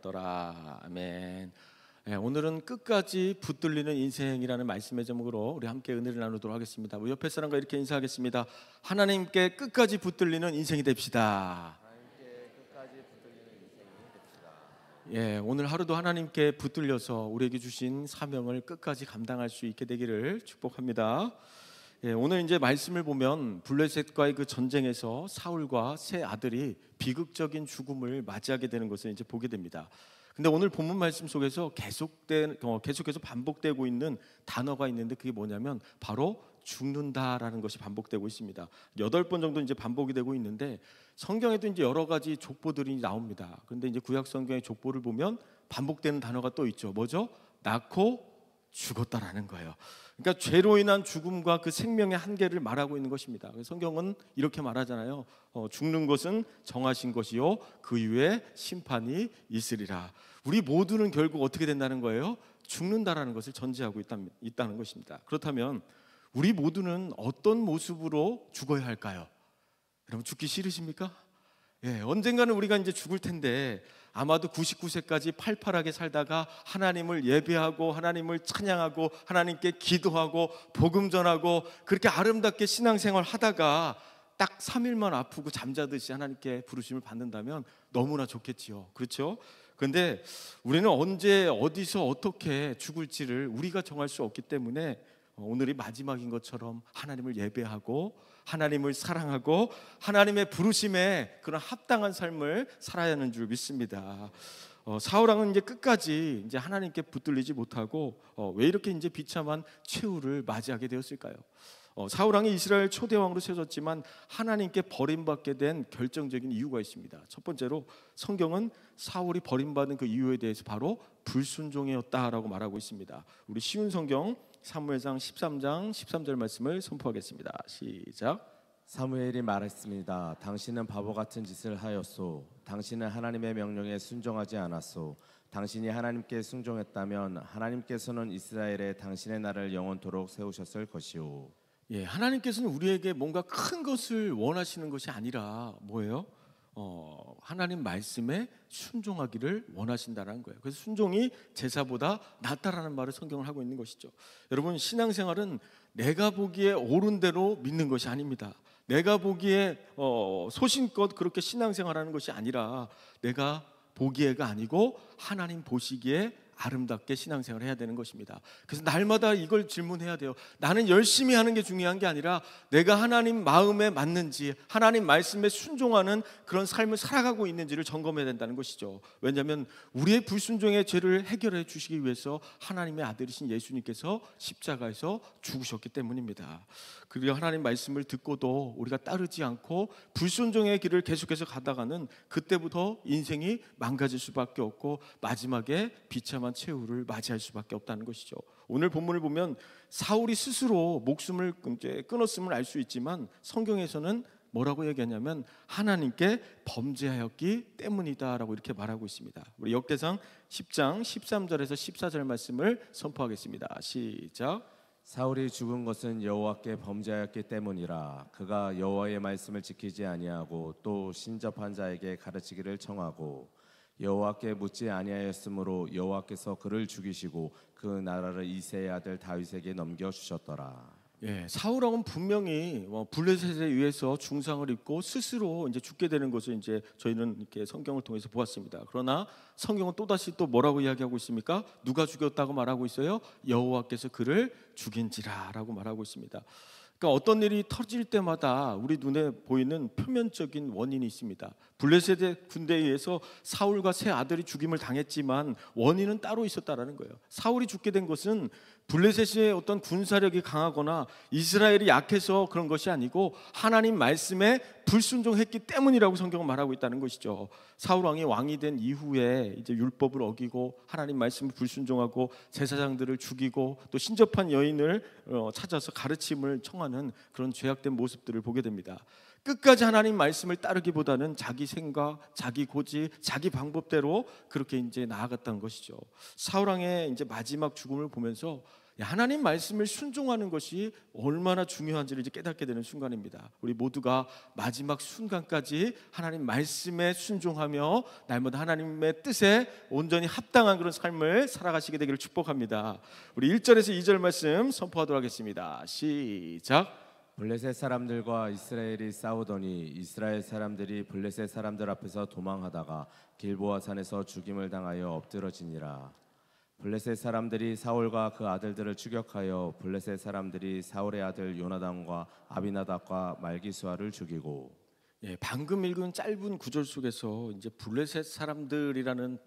되었더라. 아멘. 오늘은 끝까지 붙들리는 인생이라는 말씀의 제목으로 우리 함께 은혜를 나누도록 하겠습니다. 우리 옆에 사람과 이렇게 인사하겠습니다. 하나님께 끝까지 붙들리는 인생이 됩시다. 오늘 하루도 하나님께 붙들려서 우리에게 주신 사명을 끝까지 감당할 수 있게 되기를 축복합니다. 오늘 이제 말씀을 보면 블레셋과의 그 전쟁에서 사울과 세 아들이 비극적인 죽음을 맞이하게 되는 것을 이제 보게 됩니다. 근데 오늘 본문 말씀 속에서 계속해서 반복되고 있는 단어가 있는데 그게 뭐냐면 바로 죽는다라는 것이 반복되고 있습니다. 8번 정도 이제 반복이 되고 있는데 성경에도 이제 여러 가지 족보들이 나옵니다. 그런데 이제 구약 성경의 족보를 보면 반복되는 단어가 또 있죠. 뭐죠? 낳고 죽었다라는 거예요. 그러니까 죄로 인한 죽음과 그 생명의 한계를 말하고 있는 것입니다. 성경은 이렇게 말하잖아요. 죽는 것은 정하신 것이요 그 이후에 심판이 있으리라. 우리 모두는 결국 어떻게 된다는 거예요? 죽는다라는 것을 전제하고 있다는 것입니다. 그렇다면 우리 모두는 어떤 모습으로 죽어야 할까요? 여러분 죽기 싫으십니까? 언젠가는 우리가 이제 죽을 텐데 아마도 99세까지 팔팔하게 살다가 하나님을 예배하고 하나님을 찬양하고 하나님께 기도하고 복음 전하고 그렇게 아름답게 신앙생활 하다가 딱 3일만 아프고 잠자듯이 하나님께 부르심을 받는다면 너무나 좋겠지요. 그렇죠? 그런데 우리는 언제 어디서 어떻게 죽을지를 우리가 정할 수 없기 때문에 오늘이 마지막인 것처럼 하나님을 예배하고 하나님을 사랑하고 하나님의 부르심에 그런 합당한 삶을 살아야 하는 줄 믿습니다. 사울왕은 이제 끝까지 이제 하나님께 붙들리지 못하고 왜 이렇게 이제 비참한 최후를 맞이하게 되었을까요? 사울왕이 이스라엘 초대왕으로 세워졌지만 하나님께 버림받게 된 결정적인 이유가 있습니다. 첫 번째로 성경은 사울이 버림받은 그 이유에 대해서 바로 불순종이었다라고 말하고 있습니다. 우리 쉬운 성경 사무엘상 13장 13절 말씀을 선포하겠습니다. 시작. 사무엘이 말했습니다. 당신은 바보 같은 짓을 하였소. 당신은 하나님의 명령에 순종하지 않았소. 당신이 하나님께 순종했다면 하나님께서는 이스라엘에 당신의 나라를 영원토록 세우셨을 것이오. 하나님께서는 우리에게 뭔가 큰 것을 원하시는 것이 아니라 뭐예요? 하나님 말씀에 순종하기를 원하신다는 거예요. 그래서 순종이 제사보다 낫다라는 말을 성경을 하고 있는 것이죠. 여러분 신앙생활은 내가 보기에 옳은 대로 믿는 것이 아닙니다. 내가 보기에 소신껏 그렇게 신앙생활하는 것이 아니라 내가 보기에가 아니고 하나님 보시기에 아름답게 신앙생활을 해야 되는 것입니다. 그래서 날마다 이걸 질문해야 돼요. 나는 열심히 하는 게 중요한 게 아니라 내가 하나님 마음에 맞는지 하나님 말씀에 순종하는 그런 삶을 살아가고 있는지를 점검해야 된다는 것이죠. 왜냐하면 우리의 불순종의 죄를 해결해 주시기 위해서 하나님의 아들이신 예수님께서 십자가에서 죽으셨기 때문입니다. 그리고 하나님 말씀을 듣고도 우리가 따르지 않고 불순종의 길을 계속해서 가다가는 그때부터 인생이 망가질 수밖에 없고 마지막에 비참한 최후를 맞이할 수밖에 없다는 것이죠. 오늘 본문을 보면 사울이 스스로 목숨을 끊었음을 알 수 있지만 성경에서는 뭐라고 얘기하냐면 하나님께 범죄하였기 때문이다라고 이렇게 말하고 있습니다. 우리 역대상 10장 13절에서 14절 말씀을 선포하겠습니다. 시작. 사울이 죽은 것은 여호와께 범죄하였기 때문이라. 그가 여호와의 말씀을 지키지 아니하고 또 신접한 자에게 가르치기를 청하고 여호와께 묻지 아니하였으므로 여호와께서 그를 죽이시고 그 나라를 이새의 아들 다윗에게 넘겨주셨더라. 사울왕은 분명히 블레셋에 의해서 중상을 입고 스스로 이제 죽게 되는 것을 이제 저희는 이렇게 성경을 통해서 보았습니다. 그러나 성경은 또다시 또 뭐라고 이야기하고 있습니까? 누가 죽였다고 말하고 있어요? 여호와께서 그를 죽인지라라고 말하고 있습니다. 그러니까 어떤 일이 터질 때마다 우리 눈에 보이는 표면적인 원인이 있습니다. 블레셋의 군대에 의해서 사울과 세 아들이 죽임을 당했지만 원인은 따로 있었다라는 거예요. 사울이 죽게 된 것은 블레셋의 어떤 군사력이 강하거나 이스라엘이 약해서 그런 것이 아니고 하나님 말씀에 불순종했기 때문이라고 성경은 말하고 있다는 것이죠. 사울 왕이 왕이 된 이후에 이제 율법을 어기고 하나님 말씀을 불순종하고 제사장들을 죽이고 또 신접한 여인을 찾아서 가르침을 청하는 그런 죄악된 모습들을 보게 됩니다. 끝까지 하나님 말씀을 따르기보다는 자기 생각, 자기 고지, 자기 방법대로 그렇게 이제 나아갔던 것이죠. 사울 왕의 이제 마지막 죽음을 보면서 하나님 말씀을 순종하는 것이 얼마나 중요한지를 이제 깨닫게 되는 순간입니다. 우리 모두가 마지막 순간까지 하나님 말씀에 순종하며 날마다 하나님의 뜻에 온전히 합당한 그런 삶을 살아가시게 되기를 축복합니다. 우리 1절에서 2절 말씀 선포하도록 하겠습니다. 시작. 블레셋 사람들과 이스라엘이 싸우더니 이스라엘 사람들이 블레셋 사람들 앞에서 도망하다가 길보아 산에서 죽임을 당하여 엎드러지니라. 블레셋 사람들이 사울과 그 아들들을 추격하여 블레셋 사람들이 사울의 아들 요나단과 아비나답과 말기수아를 죽이고. 방금 읽은 짧은 구절 속에서 이제 블레셋 사람들이라는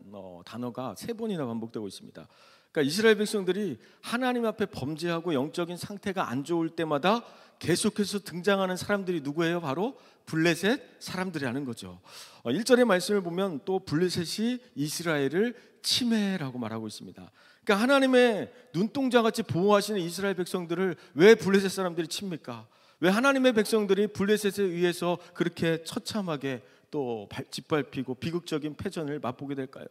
단어가 세 번이나 반복되고 있습니다. 그러니까 이스라엘 백성들이 하나님 앞에 범죄하고 영적인 상태가 안 좋을 때마다 계속해서 등장하는 사람들이 누구예요? 바로 블레셋 사람들이라는 거죠. 1절의 말씀을 보면 또 블레셋이 이스라엘을 침해라고 말하고 있습니다. 그러니까 하나님의 눈동자같이 보호하시는 이스라엘 백성들을 왜 블레셋 사람들이 칩니까? 왜 하나님의 백성들이 블레셋에 의해서 그렇게 처참하게 또 짓밟히고 비극적인 패전을 맛보게 될까요?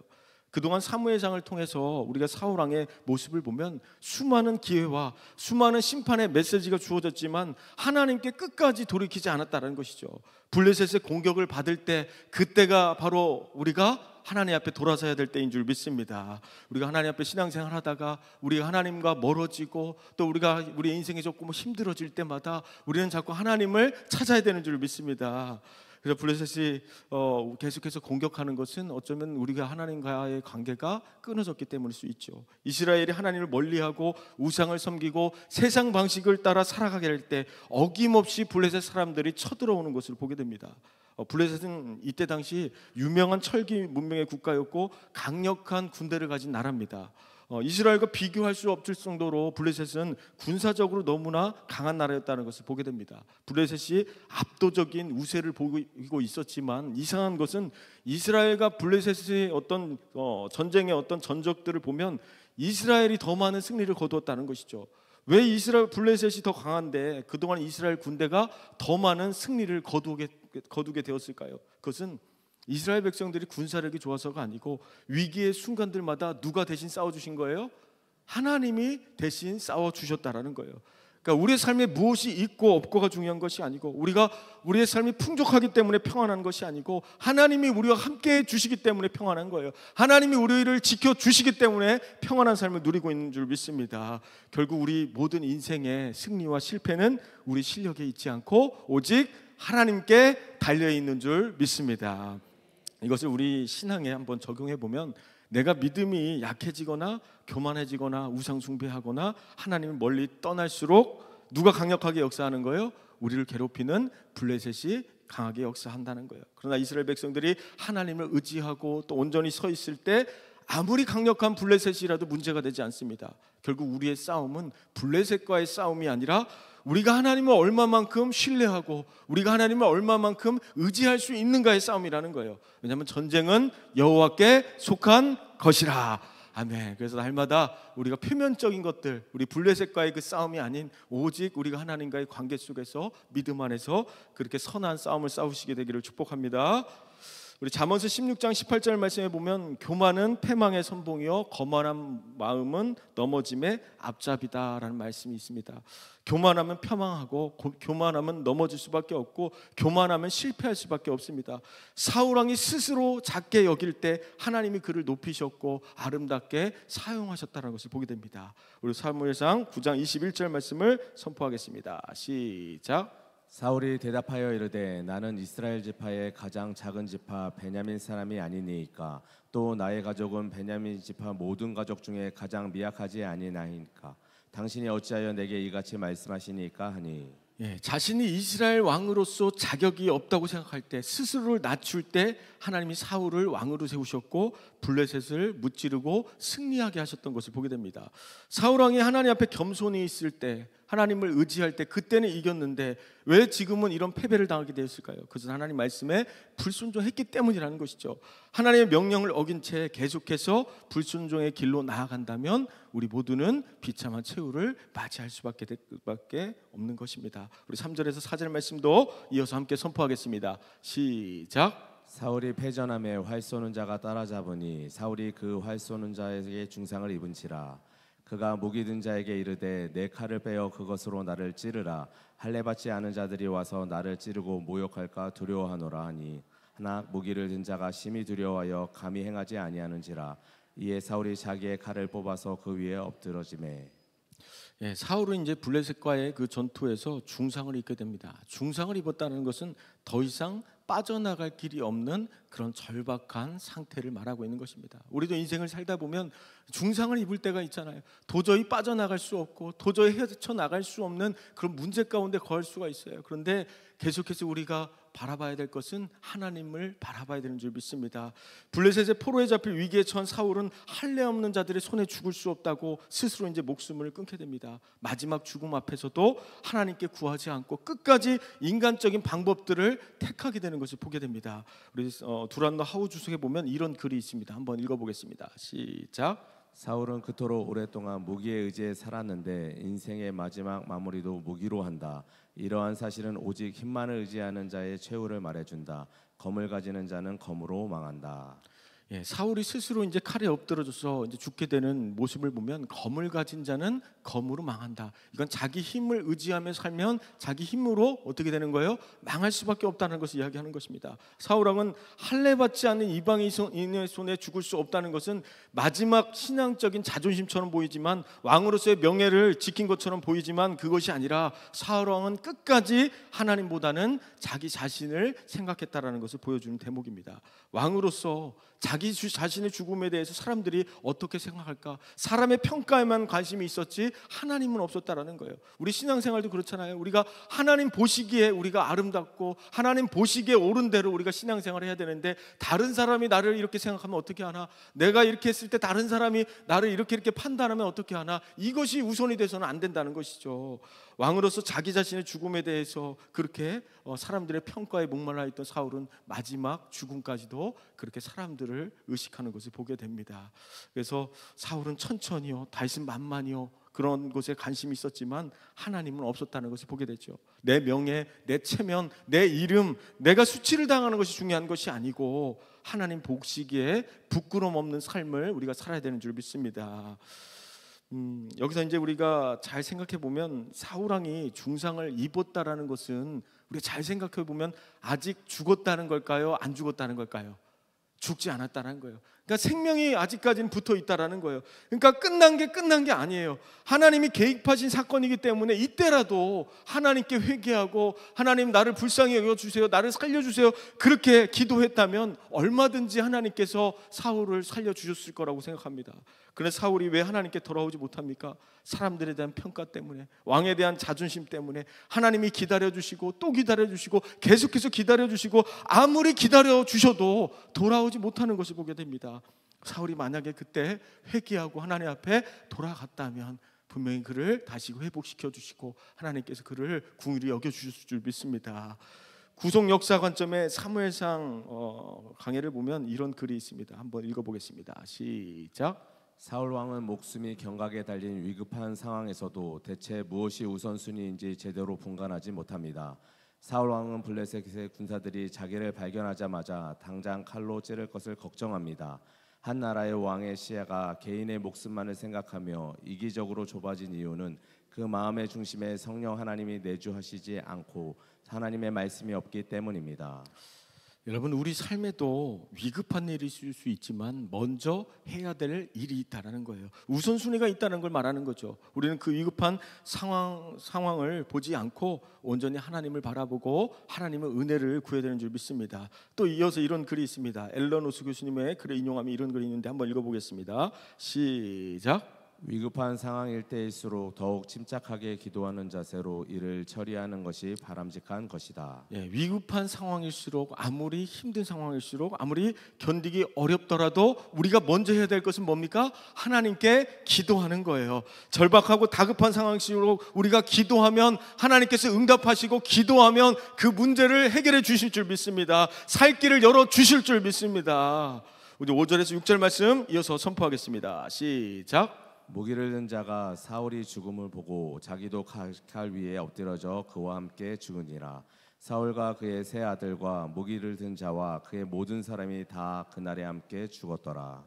그동안 사무엘상을 통해서 우리가 사울 왕의 모습을 보면 수많은 기회와 수많은 심판의 메시지가 주어졌지만 하나님께 끝까지 돌이키지 않았다는 것이죠. 블레셋의 공격을 받을 때 그때가 바로 우리가 하나님 앞에 돌아서야 될 때인 줄 믿습니다. 우리가 하나님 앞에 신앙생활 하다가 우리가 하나님과 멀어지고 또 우리가 우리 인생이 조금 힘들어질 때마다 우리는 자꾸 하나님을 찾아야 되는 줄 믿습니다. 그래서 블레셋이 계속해서 공격하는 것은 어쩌면 우리가 하나님과의 관계가 끊어졌기 때문일 수 있죠. 이스라엘이 하나님을 멀리하고 우상을 섬기고 세상 방식을 따라 살아가게 될 때 어김없이 블레셋 사람들이 쳐들어오는 것을 보게 됩니다. 블레셋은 이때 당시 유명한 철기 문명의 국가였고 강력한 군대를 가진 나라입니다. 이스라엘과 비교할 수 없을 정도로 블레셋은 군사적으로 너무나 강한 나라였다는 것을 보게 됩니다. 블레셋이 압도적인 우세를 보이고 있었지만 이상한 것은 이스라엘과 블레셋의 어떤 전쟁의 어떤 전적들을 보면 이스라엘이 더 많은 승리를 거두었다는 것이죠. 왜 이스라엘 블레셋이 더 강한데 그동안 이스라엘 군대가 더 많은 승리를 거두게 되었을까요? 그것은 이스라엘 백성들이 군사력이 좋아서가 아니고 위기의 순간들마다 누가 대신 싸워주신 거예요? 하나님이 대신 싸워주셨다라는 거예요. 그러니까 우리의 삶에 무엇이 있고 없고가 중요한 것이 아니고 우리의 삶이 풍족하기 때문에 평안한 것이 아니고 하나님이 우리와 함께해 주시기 때문에 평안한 거예요. 하나님이 우리를 지켜주시기 때문에 평안한 삶을 누리고 있는 줄 믿습니다. 결국 우리 모든 인생의 승리와 실패는 우리 실력에 있지 않고 오직 하나님께 달려있는 줄 믿습니다. 이것을 우리 신앙에 한번 적용해 보면 내가 믿음이 약해지거나 교만해지거나 우상 숭배하거나 하나님을 멀리 떠날수록 누가 강력하게 역사하는 거예요? 우리를 괴롭히는 블레셋이 강하게 역사한다는 거예요. 그러나 이스라엘 백성들이 하나님을 의지하고 또 온전히 서 있을 때 아무리 강력한 블레셋이라도 문제가 되지 않습니다. 결국 우리의 싸움은 블레셋과의 싸움이 아니라 우리가 하나님을 얼마만큼 신뢰하고 우리가 하나님을 얼마만큼 의지할 수 있는가의 싸움이라는 거예요. 왜냐하면 전쟁은 여호와께 속한 것이라. 아멘. 그래서 날마다 우리가 표면적인 것들, 우리 블레셋과의 그 싸움이 아닌 오직 우리가 하나님과의 관계 속에서 믿음 안에서 그렇게 선한 싸움을 싸우시게 되기를 축복합니다. 우리 잠언서 16장 18절 말씀에 보면 교만은 패망의 선봉이요 거만한 마음은 넘어짐의 앞잡이다라는 말씀이 있습니다. 교만하면 패망하고 교만하면 넘어질 수밖에 없고 교만하면 실패할 수밖에 없습니다. 사울 왕이 스스로 작게 여길 때 하나님이 그를 높이셨고 아름답게 사용하셨다는 것을 보게 됩니다. 우리 사무엘상 9장 21절 말씀을 선포하겠습니다. 시작. 사울이 대답하여 이르되 나는 이스라엘 지파의 가장 작은 지파 베냐민 사람이 아니니이까 또 나의 가족은 베냐민 지파 모든 가족 중에 가장 미약하지 아니나이까 당신이 어찌하여 내게 이같이 말씀하시니까 하니. 자신이 이스라엘 왕으로서 자격이 없다고 생각할 때 스스로를 낮출 때 하나님이 사울을 왕으로 세우셨고 블레셋을 무찌르고 승리하게 하셨던 것을 보게 됩니다. 사울 왕이 하나님 앞에 겸손히 있을 때 하나님을 의지할 때 그때는 이겼는데 왜 지금은 이런 패배를 당하게 되었을까요? 그것은 하나님 말씀에 불순종했기 때문이라는 것이죠. 하나님의 명령을 어긴 채 계속해서 불순종의 길로 나아간다면 우리 모두는 비참한 최후를 맞이할 수밖에 없는 것입니다. 우리 3절에서 4절 말씀도 이어서 함께 선포하겠습니다. 시작. 사울이 패전함에 활 쏘는 자가 따라잡으니 사울이 그 활 쏘는 자에게 중상을 입은지라. 그가 무기 든 자에게 이르되 내 칼을 빼어 그것으로 나를 찌르라. 할례 받지 않은 자들이 와서 나를 찌르고 모욕할까 두려워하노라 하니, 하나 무기를 든 자가 심히 두려워하여 감히 행하지 아니하는지라. 이에 사울이 자기의 칼을 뽑아서 그 위에 엎드러지매. 예, 사울은 이제 블레셋과의 그 전투에서 중상을 입게 됩니다. 중상을 입었다는 것은 더 이상 빠져나갈 길이 없는 그런 절박한 상태를 말하고 있는 것입니다. 우리도 인생을 살다 보면 중상을 입을 때가 있잖아요. 도저히 빠져나갈 수 없고 도저히 헤쳐나갈 수 없는 그런 문제 가운데 거할 수가 있어요. 그런데 계속해서 우리가 바라봐야 될 것은 하나님을 바라봐야 되는 줄 믿습니다. 블레셋의 포로에 잡힐 위기에 처한 사울은 할례 없는 자들의 손에 죽을 수 없다고 스스로 이제 목숨을 끊게 됩니다. 마지막 죽음 앞에서도 하나님께 구하지 않고 끝까지 인간적인 방법들을 택하게 되는 것을 보게 됩니다. 우리 두란노 하우 주석에 보면 이런 글이 있습니다. 한번 읽어보겠습니다. 시작. 사울은 그토록 오랫동안 무기에 의지해 살았는데 인생의 마지막 마무리도 무기로 한다. 이러한 사실은 오직 힘만을 의지하는 자의 최후를 말해준다. 검을 가지는 자는 검으로 망한다. 예, 사울이 스스로 이제 칼에 엎드러져서 이제 죽게 되는 모습을 보면 검을 가진 자는 검으로 망한다. 이건 자기 힘을 의지하며 살면 자기 힘으로 어떻게 되는 거예요? 망할 수밖에 없다는 것을 이야기하는 것입니다. 사울 왕은 할례 받지 않는 이방인의 손에 죽을 수 없다는 것은 마지막 신앙적인 자존심처럼 보이지만, 왕으로서의 명예를 지킨 것처럼 보이지만, 그것이 아니라 사울 왕은 끝까지 하나님보다는 자기 자신을 생각했다라는 것을 보여주는 대목입니다. 왕으로서 자기 자신의 죽음에 대해서 사람들이 어떻게 생각할까? 사람의 평가에만 관심이 있었지 하나님은 없었다라는 거예요. 우리 신앙생활도 그렇잖아요. 우리가 하나님 보시기에 우리가 아름답고 하나님 보시기에 옳은 대로 우리가 신앙생활을 해야 되는데, 다른 사람이 나를 이렇게 생각하면 어떻게 하나? 내가 이렇게 했을 때 다른 사람이 나를 이렇게 판단하면 어떻게 하나? 이것이 우선이 돼서는 안 된다는 것이죠. 왕으로서 자기 자신의 죽음에 대해서 그렇게 사람들의 평가에 목말라 있던 사울은 마지막 죽음까지도 그렇게 사람들을 의식하는 것을 보게 됩니다. 그래서 사울은 천천히요, 달신만만히요 그런 것에 관심이 있었지만 하나님은 없었다는 것을 보게 되죠. 내 명예, 내 체면, 내 이름, 내가 수치를 당하는 것이 중요한 것이 아니고 하나님 보시기에 부끄럼 없는 삶을 우리가 살아야 되는 줄 믿습니다. 여기서 이제 우리가 잘 생각해 보면 사울 왕이 중상을 입었다라는 것은 우리가 잘 생각해 보면 아직 죽었다는 걸까요? 안 죽었다는 걸까요? 죽지 않았다는 거예요. 그러니까 생명이 아직까지는 붙어 있다라는 거예요. 그러니까 끝난 게 아니에요. 하나님이 개입하신 사건이기 때문에 이때라도 하나님께 회개하고, 하나님 나를 불쌍히 여겨주세요, 나를 살려주세요, 그렇게 기도했다면 얼마든지 하나님께서 사울을 살려주셨을 거라고 생각합니다. 그런데 사울이 왜 하나님께 돌아오지 못합니까? 사람들에 대한 평가 때문에, 왕에 대한 자존심 때문에 하나님이 기다려주시고 또 기다려주시고 계속해서 기다려주시고 아무리 기다려주셔도 돌아오지 못하는 것을 보게 됩니다. 사울이 만약에 그때 회개하고 하나님 앞에 돌아갔다면 분명히 그를 다시 회복시켜 주시고 하나님께서 그를 긍휼히 여겨주실 줄 믿습니다. 구속 역사 관점의 사무엘상 강해를 보면 이런 글이 있습니다. 한번 읽어보겠습니다. 시작. 사울 왕은 목숨이 경각에 달린 위급한 상황에서도 대체 무엇이 우선순위인지 제대로 분간하지 못합니다. 사울 왕은 블레셋의 군사들이 자기를 발견하자마자 당장 칼로 찌를 것을 걱정합니다. 한 나라의 왕의 시야가 개인의 목숨만을 생각하며 이기적으로 좁아진 이유는 그 마음의 중심에 성령 하나님이 내주하시지 않고 하나님의 말씀이 없기 때문입니다. 여러분, 우리 삶에도 위급한 일이 있을 수 있지만 먼저 해야 될 일이 있다는 거예요. 우선순위가 있다는 걸 말하는 거죠. 우리는 그 위급한 상황을 보지 않고 온전히 하나님을 바라보고 하나님의 은혜를 구해야 되는 줄 믿습니다. 또 이어서 이런 글이 있습니다. 앨런 오스 교수님의 글을 인용하면 이런 글이 있는데 한번 읽어보겠습니다. 시작. 위급한 상황일 때일수록 더욱 침착하게 기도하는 자세로 이를 처리하는 것이 바람직한 것이다. 예, 위급한 상황일수록, 아무리 힘든 상황일수록, 아무리 견디기 어렵더라도 우리가 먼저 해야 될 것은 뭡니까? 하나님께 기도하는 거예요. 절박하고 다급한 상황일수록 우리가 기도하면 하나님께서 응답하시고, 기도하면 그 문제를 해결해 주실 줄 믿습니다. 살 길을 열어 주실 줄 믿습니다. 우리 5절에서 6절 말씀 이어서 선포하겠습니다. 시작. 무기를 든 자가 사울이 죽음을 보고 자기도 칼 위에 엎드러져 그와 함께 죽으니라. 사울과 그의 세 아들과 무기를 든 자와 그의 모든 사람이 다 그날에 함께 죽었더라.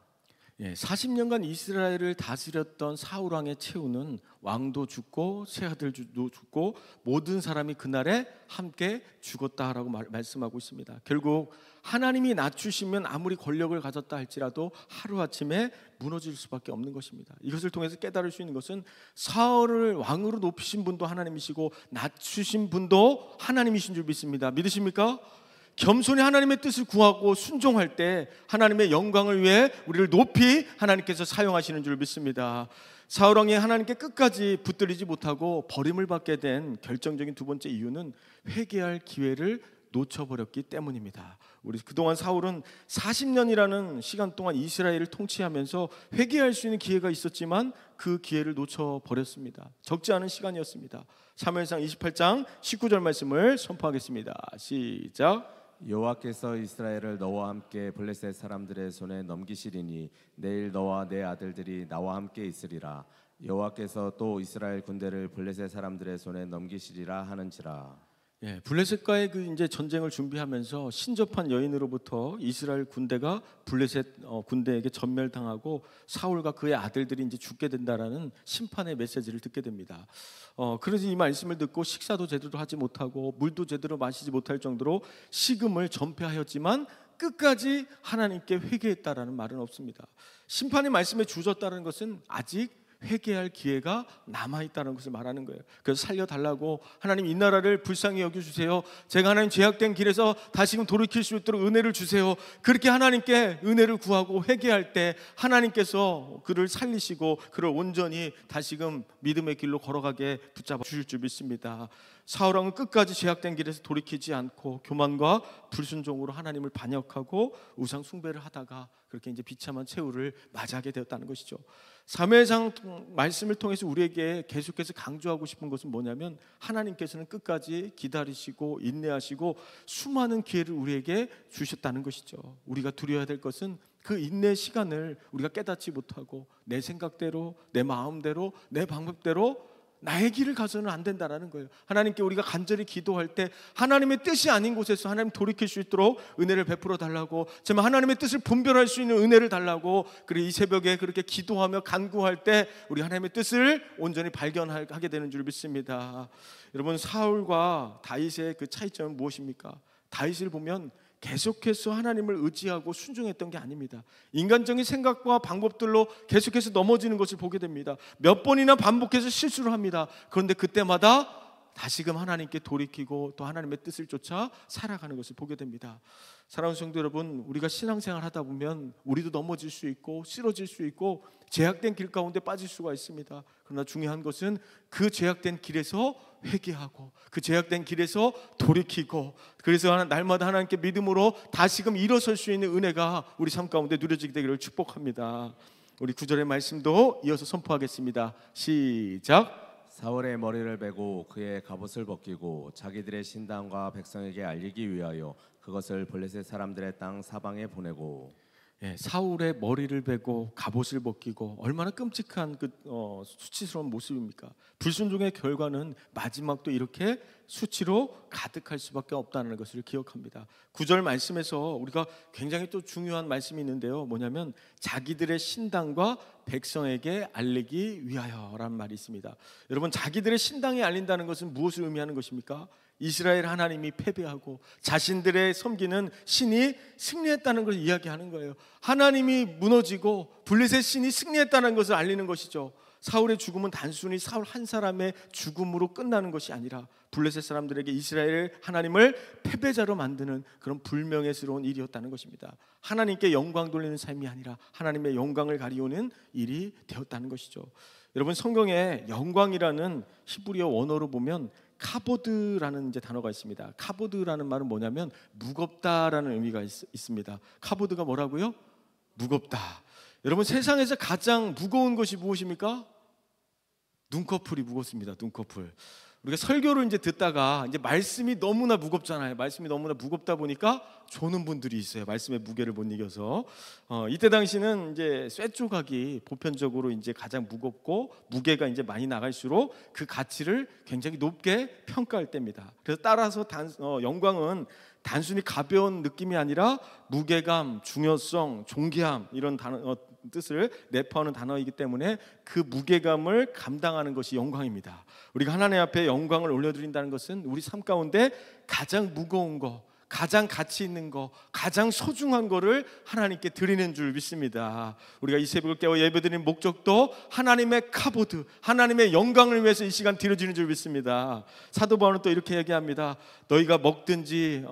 40년간 이스라엘을 다스렸던 사울 왕의 최후는 왕도 죽고 세 아들도 죽고 모든 사람이 그날에 함께 죽었다라고 말씀하고 있습니다. 결국 하나님이 낮추시면 아무리 권력을 가졌다 할지라도 하루아침에 무너질 수밖에 없는 것입니다. 이것을 통해서 깨달을 수 있는 것은 사울을 왕으로 높이신 분도 하나님이시고 낮추신 분도 하나님이신 줄 믿습니다. 믿으십니까? 겸손히 하나님의 뜻을 구하고 순종할 때 하나님의 영광을 위해 우리를 높이 하나님께서 사용하시는 줄 믿습니다. 사울 왕이 하나님께 끝까지 붙들리지 못하고 버림을 받게 된 결정적인 두 번째 이유는 회개할 기회를 놓쳐버렸기 때문입니다. 우리 그동안 사울은 40년이라는 시간 동안 이스라엘을 통치하면서 회개할 수 있는 기회가 있었지만 그 기회를 놓쳐버렸습니다. 적지 않은 시간이었습니다. 사무엘상 28장 19절 말씀을 선포하겠습니다. 시작. 여호와께서 이스라엘을 너와 함께 블레셋 사람들의 손에 넘기시리니 내일 너와 내 아들들이 나와 함께 있으리라. 여호와께서 또 이스라엘 군대를 블레셋 사람들의 손에 넘기시리라 하는지라. 블레셋과의 그 이제 전쟁을 준비하면서 신접한 여인으로부터 이스라엘 군대가 블레셋 군대에게 전멸당하고 사울과 그의 아들들이 이제 죽게 된다라는 심판의 메시지를 듣게 됩니다. 그래서 이 말씀을 듣고 식사도 제대로 하지 못하고 물도 제대로 마시지 못할 정도로 식음을 전폐하였지만 끝까지 하나님께 회개했다라는 말은 없습니다. 심판의 말씀에 주저했다는 것은 아직 회개할 기회가 남아있다는 것을 말하는 거예요. 그래서 살려달라고, 하나님 이 나라를 불쌍히 여겨주세요, 제가 하나님 죄악된 길에서 다시금 돌이킬 수 있도록 은혜를 주세요. 그렇게 하나님께 은혜를 구하고 회개할 때 하나님께서 그를 살리시고 그를 온전히 다시금 믿음의 길로 걸어가게 붙잡아 주실 줄 믿습니다. 사울 왕은 끝까지 죄악된 길에서 돌이키지 않고 교만과 불순종으로 하나님을 반역하고 우상 숭배를 하다가 그렇게 이제 비참한 최후를 맞이하게 되었다는 것이죠. 사무엘상 말씀을 통해서 우리에게 계속해서 강조하고 싶은 것은 뭐냐면 하나님께서는 끝까지 기다리시고 인내하시고 수많은 기회를 우리에게 주셨다는 것이죠. 우리가 두려워야 될 것은 그 인내의 시간을 우리가 깨닫지 못하고 내 생각대로, 내 마음대로, 내 방법대로 나의 길을 가서는 안 된다는 거예요. 하나님께 우리가 간절히 기도할 때 하나님의 뜻이 아닌 곳에서 하나님 돌이킬 수 있도록 은혜를 베풀어 달라고, 정말 하나님의 뜻을 분별할 수 있는 은혜를 달라고, 그리고 이 새벽에 그렇게 기도하며 간구할 때 우리 하나님의 뜻을 온전히 발견하게 되는 줄 믿습니다. 여러분, 사울과 다윗의 그 차이점은 무엇입니까? 다윗을 보면 계속해서 하나님을 의지하고 순종했던 게 아닙니다. 인간적인 생각과 방법들로 계속해서 넘어지는 것을 보게 됩니다. 몇 번이나 반복해서 실수를 합니다. 그런데 그때마다 다시금 하나님께 돌이키고 또 하나님의 뜻을 쫓아 살아가는 것을 보게 됩니다. 사랑하는 성도 여러분, 우리가 신앙생활 하다 보면 우리도 넘어질 수 있고 쓰러질 수 있고 죄악된 길 가운데 빠질 수가 있습니다. 그러나 중요한 것은 그 죄악된 길에서 회개하고 그 죄악된 길에서 돌이키고, 그래서 날마다 하나님께 믿음으로 다시금 일어설 수 있는 은혜가 우리 삶 가운데 누려지게 되기를 축복합니다. 우리 9절의 말씀도 이어서 선포하겠습니다. 시작. 사울의 머리를 베고 그의 갑옷을 벗기고 자기들의 신당과 백성에게 알리기 위하여 그것을 블레셋 사람들의 땅 사방에 보내고. 사울의 머리를 베고 갑옷을 벗기고, 얼마나 끔찍한 그 수치스러운 모습입니까? 불순종의 결과는 마지막도 이렇게 수치로 가득할 수밖에 없다는 것을 기억합니다. 9절 말씀에서 우리가 굉장히 또 중요한 말씀이 있는데요, 뭐냐면 자기들의 신당과 백성에게 알리기 위하여라는 말이 있습니다. 여러분, 자기들의 신당에 알린다는 것은 무엇을 의미하는 것입니까? 이스라엘 하나님이 패배하고 자신들의 섬기는 신이 승리했다는 것을 이야기하는 거예요. 하나님이 무너지고 블레셋 신이 승리했다는 것을 알리는 것이죠. 사울의 죽음은 단순히 사울 한 사람의 죽음으로 끝나는 것이 아니라 블레셋 사람들에게 이스라엘 하나님을 패배자로 만드는 그런 불명예스러운 일이었다는 것입니다. 하나님께 영광 돌리는 삶이 아니라 하나님의 영광을 가리우는 일이 되었다는 것이죠. 여러분, 성경에 영광이라는 히브리어 원어로 보면 카보드라는 이제 단어가 있습니다. 카보드라는 말은 뭐냐면 무겁다라는 의미가 있습니다. 카보드가 뭐라고요? 무겁다. 여러분, 세상에서 가장 무거운 것이 무엇입니까? 눈꺼풀이 무겁습니다. 눈꺼풀. 우리가 설교를 이제 듣다가 이제 말씀이 너무나 무겁잖아요. 말씀이 너무나 무겁다 보니까 조는 분들이 있어요. 말씀의 무게를 못 이겨서. 이때 당시는 이제 쇠 조각이 보편적으로 이제 가장 무겁고 무게가 이제 많이 나갈수록 그 가치를 굉장히 높게 평가할 때입니다. 그래서 따라서 영광은 단순히 가벼운 느낌이 아니라 무게감, 중요성, 존귀함 이런 뜻을 내포하는 단어이기 때문에 그 무게감을 감당하는 것이 영광입니다. 우리가 하나님 앞에 영광을 올려드린다는 것은 우리 삶 가운데 가장 무거운 거, 가장 가치 있는 거, 가장 소중한 거를 하나님께 드리는 줄 믿습니다. 우리가 이 새벽을 깨워 예배드리는 목적도 하나님의 카보드, 하나님의 영광을 위해서 이 시간 드려지는 줄 믿습니다. 사도 바울은 또 이렇게 얘기합니다. 너희가 먹든지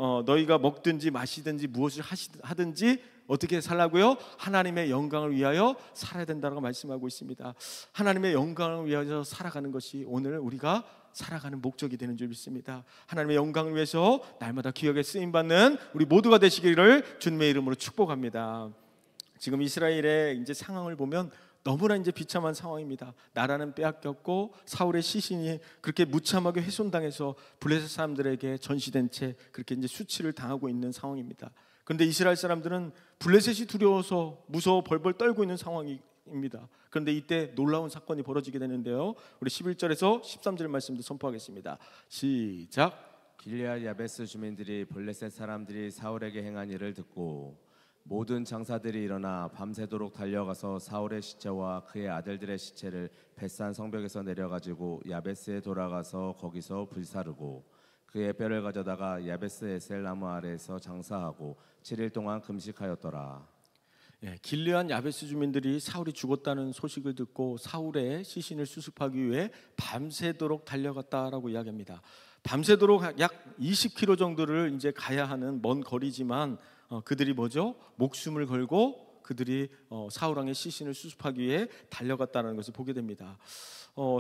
마시든지 무엇을 하든지 어떻게 살라고요? 하나님의 영광을 위하여 살아야 된다고 말씀하고 있습니다. 하나님의 영광을 위하여 살아가는 것이 오늘 우리가 살아가는 목적이 되는 줄 믿습니다. 하나님의 영광을 위해서 날마다 기억에 쓰임받는 우리 모두가 되시기를 주님의 이름으로 축복합니다. 지금 이스라엘의 이제 상황을 보면 너무나 이제 비참한 상황입니다. 나라는 빼앗겼고 사울의 시신이 그렇게 무참하게 훼손당해서 블레셋 사람들에게 전시된 채 그렇게 이제 수치를 당하고 있는 상황입니다. 그런데 이스라엘 사람들은 블레셋이 두려워서 무서워 벌벌 떨고 있는 상황입니다. 그런데 이때 놀라운 사건이 벌어지게 되는데요. 우리 11절에서 13절 말씀도 선포하겠습니다. 시작. 길르앗 야베스 주민들이 블레셋 사람들이 사울에게 행한 일을 듣고 모든 장사들이 일어나 밤새도록 달려가서 사울의 시체와 그의 아들들의 시체를 벳산 성벽에서 내려가지고 야베스에 돌아가서 거기서 불사르고 그의 뼈를 가져다가 야베스 에셀 나무 아래에서 장사하고 7일 동안 금식하였더라. 길르앗 야베스 주민들이 사울이 죽었다는 소식을 듣고 사울의 시신을 수습하기 위해 밤새도록 달려갔다라고 이야기합니다. 밤새도록 약 20km 정도를 이제 가야 하는 먼 거리지만 그들이 뭐죠? 목숨을 걸고 그들이 사울 왕의 시신을 수습하기 위해 달려갔다는 것을 보게 됩니다.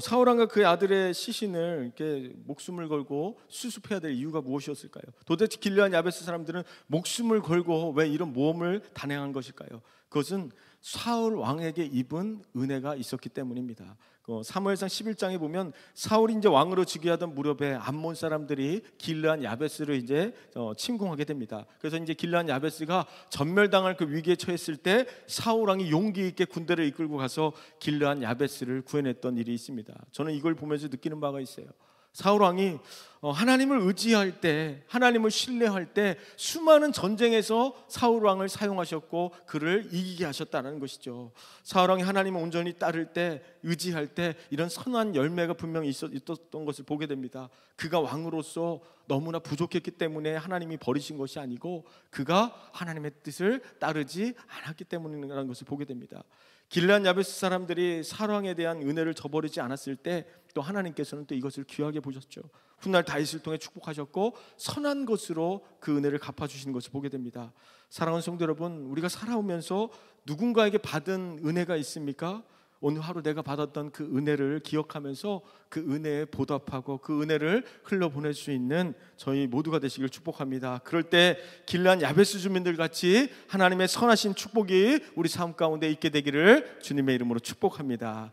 사울 왕과 그의 아들의 시신을 이렇게 목숨을 걸고 수습해야 될 이유가 무엇이었을까요? 도대체 길르앗 야베스 사람들은 목숨을 걸고 왜 이런 모험을 단행한 것일까요? 그것은 사울 왕에게 입은 은혜가 있었기 때문입니다. 사무엘상 11장에 보면 사울이 이제 왕으로 즉위하던 무렵에 암몬 사람들이 길르앗 야베스를 이제 침공하게 됩니다. 그래서 이제 길르앗 야베스가 전멸당할 그 위기에 처했을 때 사울 왕이 용기 있게 군대를 이끌고 가서 길르앗 야베스를 구해냈던 일이 있습니다. 저는 이걸 보면서 느끼는 바가 있어요. 사울 왕이 하나님을 의지할 때, 하나님을 신뢰할 때 수많은 전쟁에서 사울 왕을 사용하셨고 그를 이기게 하셨다는 것이죠. 사울 왕이 하나님을 온전히 따를 때, 의지할 때 이런 선한 열매가 분명히 있었던 것을 보게 됩니다. 그가 왕으로서 너무나 부족했기 때문에 하나님이 버리신 것이 아니고 그가 하나님의 뜻을 따르지 않았기 때문이라는 것을 보게 됩니다. 길르앗 야베스 사람들이 사울 왕에 대한 은혜를 저버리지 않았을 때 또 하나님께서는 또 이것을 귀하게 보셨죠. 훗날 다윗을 통해 축복하셨고 선한 것으로 그 은혜를 갚아주시는 것을 보게 됩니다. 사랑하는 성도 여러분, 우리가 살아오면서 누군가에게 받은 은혜가 있습니까? 오늘 하루 내가 받았던 그 은혜를 기억하면서 그 은혜에 보답하고 그 은혜를 흘려보낼 수 있는 저희 모두가 되시길 축복합니다. 그럴 때 길르앗 야베스 주민들 같이 하나님의 선하신 축복이 우리 삶 가운데 있게 되기를 주님의 이름으로 축복합니다.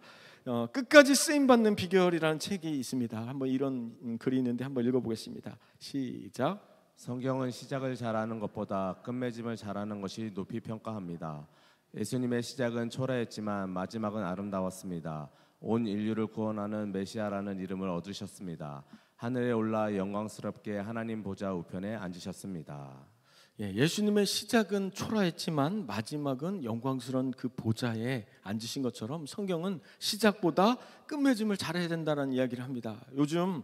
끝까지 쓰임받는 비결이라는 책이 있습니다. 한번 이런 글이 있는데 한번 읽어보겠습니다. 시작. 성경은 시작을 잘하는 것보다 끝맺음을 잘하는 것이 높이 평가합니다. 예수님의 시작은 초라했지만 마지막은 아름다웠습니다. 온 인류를 구원하는 메시아라는 이름을 얻으셨습니다. 하늘에 올라 영광스럽게 하나님 보좌 우편에 앉으셨습니다. 예수님의 시작은 초라했지만 마지막은 영광스러운 그 보좌에 앉으신 것처럼 성경은 시작보다 끝맺음을 잘해야 된다는 이야기를 합니다. 요즘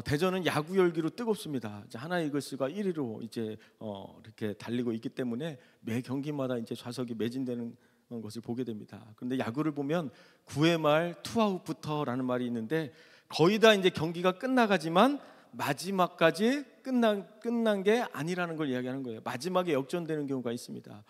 대전은 야구 열기로 뜨겁습니다. 이제 하나 이글스가 1위로 이제 이렇게 달리고 있기 때문에 매 경기마다 이제 좌석이 매진되는 것을 보게 됩니다. 그런데 야구를 보면 9회 말 투아웃부터라는 말이 있는데 거의 다 이제 경기가 끝나가지만 마지막까지 끝난 게 아니라는 걸 이야기하는 거예요. 마지막에 역전되는 경우가 있습니다.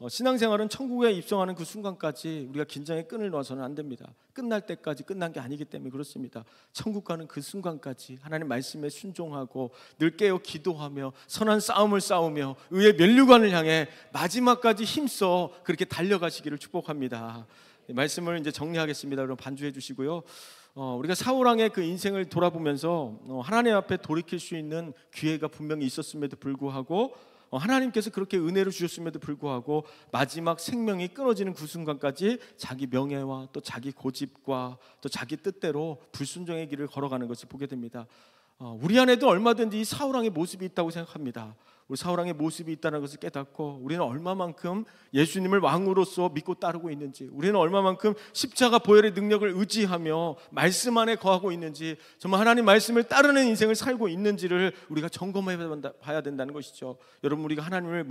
신앙생활은 천국에 입성하는 그 순간까지 우리가 긴장의 끈을 놔서는 안 됩니다. 끝날 때까지 끝난 게 아니기 때문에 그렇습니다. 천국 가는 그 순간까지 하나님 말씀에 순종하고 늘 깨어 기도하며 선한 싸움을 싸우며 의의 면류관을 향해 마지막까지 힘써 그렇게 달려가시기를 축복합니다. 말씀을 이제 정리하겠습니다. 그럼 반주해 주시고요. 우리가 사울 왕의 그 인생을 돌아보면서 하나님 앞에 돌이킬 수 있는 기회가 분명히 있었음에도 불구하고 하나님께서 그렇게 은혜를 주셨음에도 불구하고 마지막 생명이 끊어지는 그 순간까지 자기 명예와 또 자기 고집과 또 자기 뜻대로 불순종의 길을 걸어가는 것을 보게 됩니다. 우리 안에도 얼마든지 이 사울 왕의 모습이 있다고 생각합니다. 우리 사울왕의 모습이 있다는 것을 깨닫고 우리는 얼마만큼 예수님을 왕으로서 믿고 따르고 있는지, 우리는 얼마만큼 십자가 보혈의 능력을 의지하며 말씀 안에 거하고 있는지, 정말 하나님 말씀을 따르는 인생을 살고 있는지를 우리가 점검해 봐야 된다는 것이죠. 여러분, 우리가 하나님을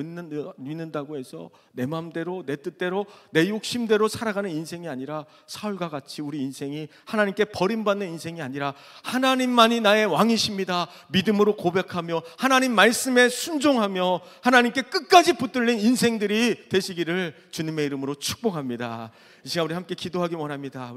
믿는다고 해서 내 마음대로 내 뜻대로 내 욕심대로 살아가는 인생이 아니라 사울과 같이 우리 인생이 하나님께 버림받는 인생이 아니라 하나님만이 나의 왕이십니다 믿음으로 고백하며 하나님 말씀에 순종하며 하나님께 끝까지 붙들린 인생들이 되시기를 주님의 이름으로 축복합니다. 이 시간 우리 함께 기도하기 원합니다.